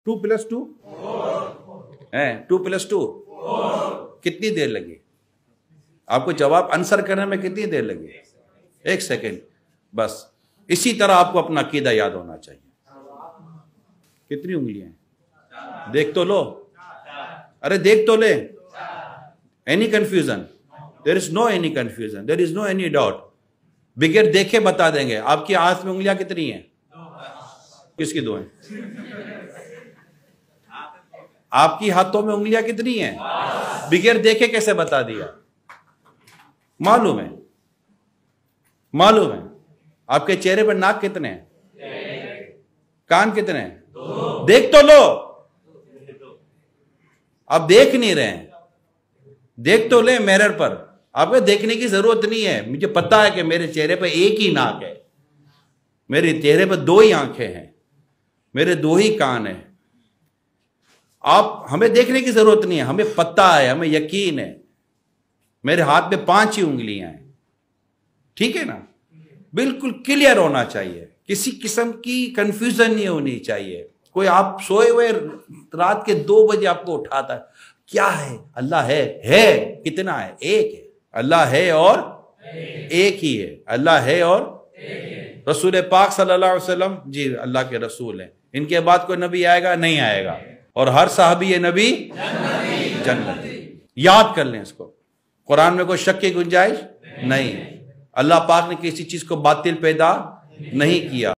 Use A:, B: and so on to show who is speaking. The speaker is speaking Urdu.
A: 2+2 ہے 2+2 کتنی دیر لگی آپ کو جواب آنسر کرنے میں؟ کتنی دیر لگی؟ 1 سیکنڈ بس. اسی طرح آپ کو اپنا عقیدہ یاد ہونا چاہیے. کتنی انگلیاں ہیں؟ دیکھ تو لو. ارے دیکھ تو لے. Any confusion? There is no any confusion, there is no any doubt. بغیر دیکھے بتا دیں گے. آپ کی ہاتھ میں انگلیاں کتنی ہیں؟ کس کی 2 ہیں؟ آپ کی ہاتھوں میں انگلیاں کتنی ہیں؟ بغیر دیکھے کیسے بتا دیا؟ معلوم ہے, معلوم ہے. آپ کے چہرے پر ناک کتنے ہیں؟ کان کتنے ہیں؟ دیکھ تو لو. آپ دیکھ نہیں رہے ہیں. دیکھ تو لیں میرر پر. آپ کو دیکھنے کی ضرورت نہیں ہے. مجھے پتا ہے کہ میرے چہرے پہ ایک ہی ناک ہے, میرے چہرے پہ 2 ہی آنکھیں ہیں, میرے 2 ہی کان ہیں. ہمیں دیکھنے کی ضرورت نہیں ہے, ہمیں پتہ ہے, ہمیں یقین ہے. میرے ہاتھ میں 5 ہی انگلیاں ہیں. ٹھیک ہے نا؟ بالکل کلیئر ہونا چاہیے, کسی قسم کی کنفیوژن نہیں ہونی چاہیے. کوئی آپ سوئے ہوئے رات کے 2 بجے آپ کو اٹھاتا ہے, کیا ہے؟ اللہ ہے. کتنا ہے؟ 1 ہے. اللہ ہے اور 1 ہی ہے. اللہ ہے اور رسول پاک صلی اللہ علیہ وسلم جی اللہ کے رسول ہیں. ان کے بعد کوئی نبی آئے گا؟ نہیں آئے گا. اور ہر صحابی یہ نبی جنتی. یاد کر لیں اس کو. قرآن میں کوئی شک کی گنجائش نہیں ہے. اللہ پاک نے کسی چیز کو باطل پیدا نہیں کیا.